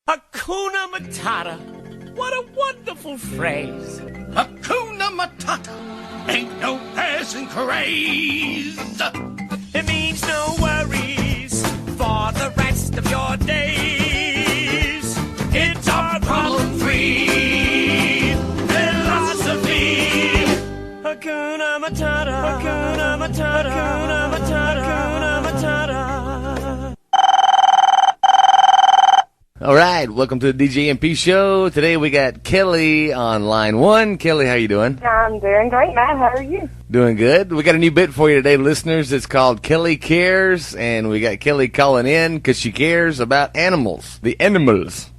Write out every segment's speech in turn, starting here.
Hakuna Matata. What a wonderful phrase. Hakuna Matata. Ain't no passing craze. It means no worries for the rest of your days. It's our problem-free philosophy. Hakuna Matata. Hakuna Matata. Hakuna Matata. Hakuna Matata. All right, welcome to the Djmp show. Today we got Kelly on line one. Kelly, how you doing? I'm doing great, Matt. How are you? Doing good. We got a new bit for you today, listeners. It's called Kelly Cares, and we got Kelly calling in because she cares about animals, the animals.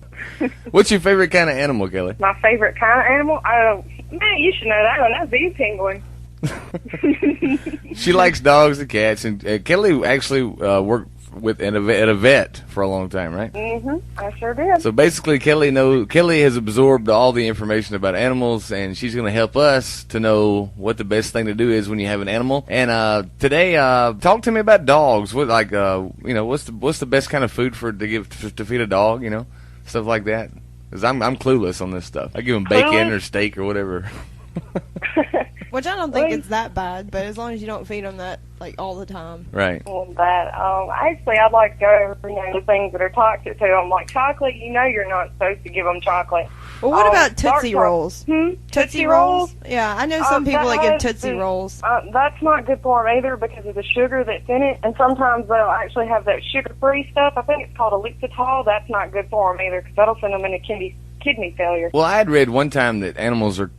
What's your favorite kind of animal, Kelly? My favorite kind of animal? Matt, you should know that one. That's the penguin. She likes dogs and cats, and Kelly actually worked at a vet for a long time, right? Mm-hmm. I sure did. So basically, Kelly has absorbed all the information about animals, and she's going to help us to know what the best thing to do is when you have an animal. And today, talk to me about dogs. What, like, what's the best kind of food to feed a dog? You know, stuff like that. Because I'm clueless on this stuff. I give them bacon or steak or whatever. Which I don't think it's that bad, but as long as you don't feed them that like all the time. Right. Actually, I'd like to go over the things that are toxic to them, like chocolate. You know, you're not supposed to give them chocolate. Well, what about Tootsie Rolls? Tootsie Rolls? Yeah, I know some people that give Tootsie Rolls. That's not good for them either because of the sugar that's in it, and sometimes they'll actually have that sugar-free stuff. I think it's called Elicitol. That's not good for them either because that'll send them into kidney failure. Well, I had read one time that animals are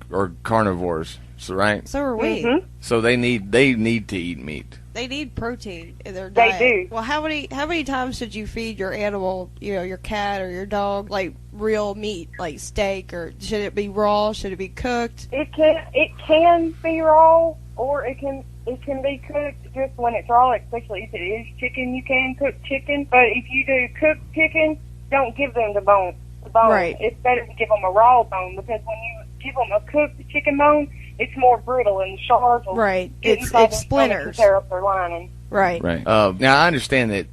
carnivores, so right? So are we. Mm-hmm. So they need to eat meat. They need protein in their diet. They do. Well, how many times should you feed your animal, your cat or your dog, like real meat, like steak, or should it be raw? Should it be cooked? It can be raw, or it can be cooked just when it's raw, especially if it is chicken. You can cook chicken, but if you do cooked chicken, don't give them the bone. Right. It's better to give them a raw bone because when you give them a cooked chicken bone, it's more brittle and the shards will get inside It splinters. and tear up their lining. Right. Now I understand that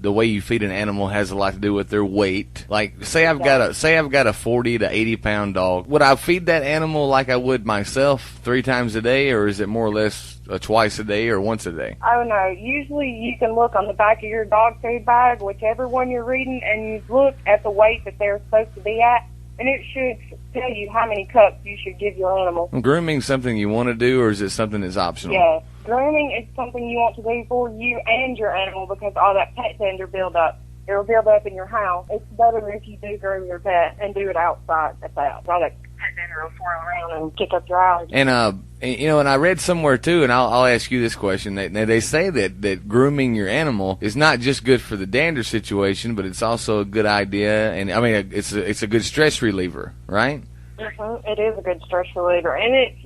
the way you feed an animal has a lot to do with their weight. Like say I've got a 40 to 80 pound dog. Would I feed that animal like I would myself 3 times a day, or is it more or less twice a day or once a day? Oh no, usually you can look on the back of your dog food bag, whichever one you're reading, and you look at the weight that they're supposed to be at, and it should tell you how many cups you should give your animal. Grooming something you want to do, or is it something that's optional? Yeah, grooming is something you want to do for you and your animal because all that pet dander build up. It will build up in your house. It's better if you do groom your pet and do it outside at that. All that pet dander will swirl around and kick up your allergies. And and I read somewhere too, and I'll ask you this question. They say that grooming your animal is not just good for the dander situation, but it's also a good idea, and I mean it's a good stress reliever, right? Mm-hmm. It is a good stress reliever, and it's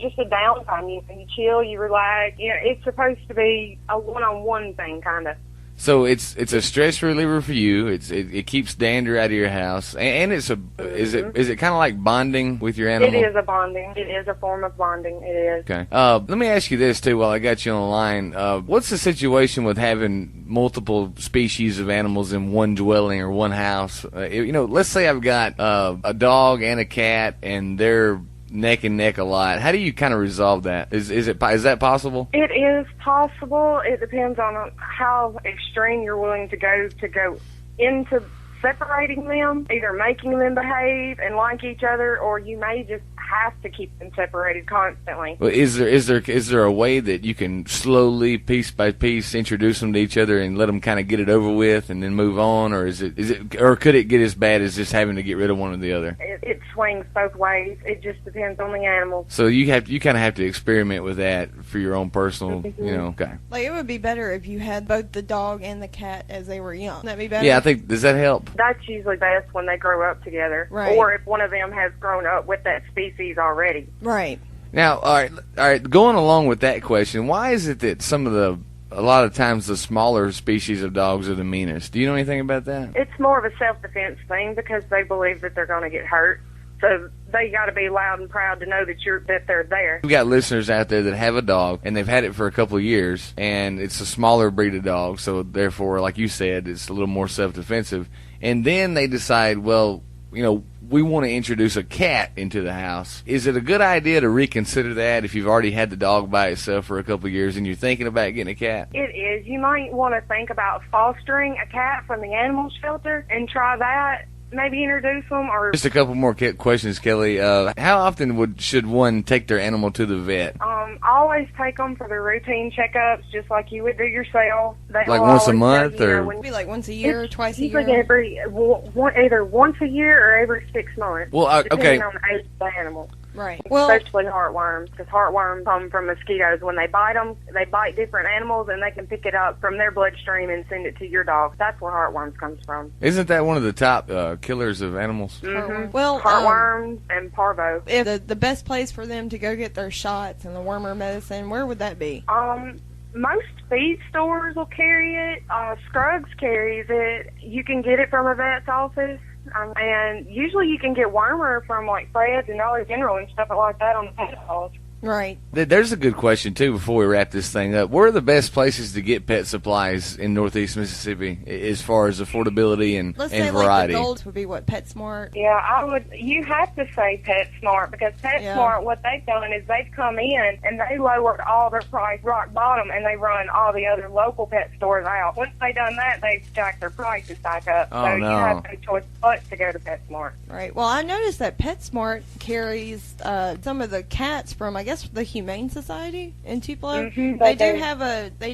just a downtime. You chill, you relax. It's supposed to be a one-on-one thing, kind of. So it's a stress reliever for you. It keeps dander out of your house, and is it kind of like bonding with your animal? It is a bonding. It is a form of bonding. It is. Okay. Let me ask you this too, while I got you on the line. What's the situation with having multiple species of animals in one dwelling or one house? Let's say I've got a dog and a cat, and they're neck and neck a lot. How do you kind of resolve that? Is that possible? It is possible. It depends on how extreme you're willing to go into separating them, either making them behave and like each other, or you may just have to keep them separated constantly. Well, is there a way that you can slowly, piece by piece, introduce them to each other and let them kind of get it over with and then move on, or or could it get as bad as just having to get rid of one or the other? It swings both ways. It just depends on the animal. So you kind of have to experiment with that for your own personal, Okay. Like it would be better if you had both the dog and the cat as they were young. That'd be better. Yeah, I think. Does that help? That's usually best when they grow up together, right? Or if one of them has grown up with that species already. Right. Now, all right. Going along with that question, why is it that a lot of times the smaller species of dogs are the meanest? Do you know anything about that? It's more of a self-defense thing because they believe that they're going to get hurt. So they got to be loud and proud to know that they're there. We've got listeners out there that have a dog, and they've had it for a couple of years, and it's a smaller breed of dog, so therefore, like you said, it's a little more self-defensive. And then they decide, well, we want to introduce a cat into the house. Is it a good idea to reconsider that if you've already had the dog by itself for a couple of years and you're thinking about getting a cat? It is. You might want to think about fostering a cat from the animal shelter and try that. Maybe introduce them, or just a couple more questions, Kelly. How often should one take their animal to the vet? Always take them for their routine checkups, just like you would do yourself. Like once a month, or maybe like once a year, or twice a year. Either once a year or every 6 months. Well, okay. Depending on the age of the animal. Right. Well, especially heartworms, because heartworms come from mosquitoes. When they bite them, they bite different animals, and they can pick it up from their bloodstream and send it to your dog. That's where heartworms comes from. Isn't that one of the top killers of animals? Mm-hmm. Well, heartworms and parvo. If the best place for them to go get their shots and the wormer medicine, where would that be? Most feed stores will carry it. Scruggs carries it. You can get it from a vet's office. And usually you can get wormer from like Fred's and Dollar General and stuff like that on the pet stalls. Right. There's a good question, too, before we wrap this thing up. Where are the best places to get pet supplies in Northeast Mississippi as far as affordability and Let's and say variety? Like the gold would be what, PetSmart? Yeah, you have to say PetSmart, because PetSmart, what they've done is they've come in and they lowered all their price rock bottom, and they run all the other local pet stores out. Once they done that, they've jacked their prices back up. Oh, so no. You have no choice but to go to PetSmart. Right. Well, I noticed that PetSmart carries some of the cats from, I guess, the Humane Society in Tupelo. Mm-hmm, they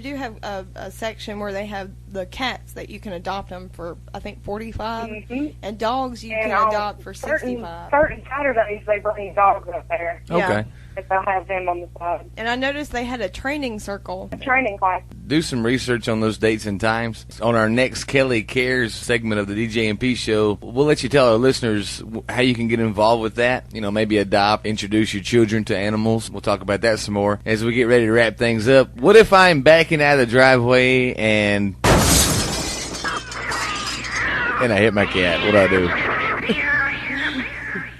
do have a section where they have the cats that you can adopt them for, I think, $45, and dogs you can adopt for $65. Certain Saturdays they bring dogs up there. Okay. Yeah. If they'll have them on the side. And I noticed they had a training circle. A training class. Do some research on those dates and times. On our next Kelly Cares segment of the Djmp show, we'll let you tell our listeners how you can get involved with that. Maybe adopt, introduce your children to animals. We'll talk about that some more as we get ready to wrap things up. What if I'm backing out of the driveway and I hit my cat? What do I do?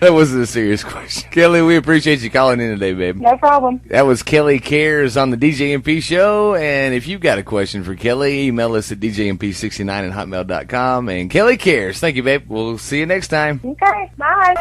That wasn't a serious question. Kelly, we appreciate you calling in today, babe. No problem. That was Kelly Cares on the DJMP show. And if you've got a question for Kelly, email us at djmp69@hotmail.com. And Kelly Cares. Thank you, babe. We'll see you next time. Okay, bye.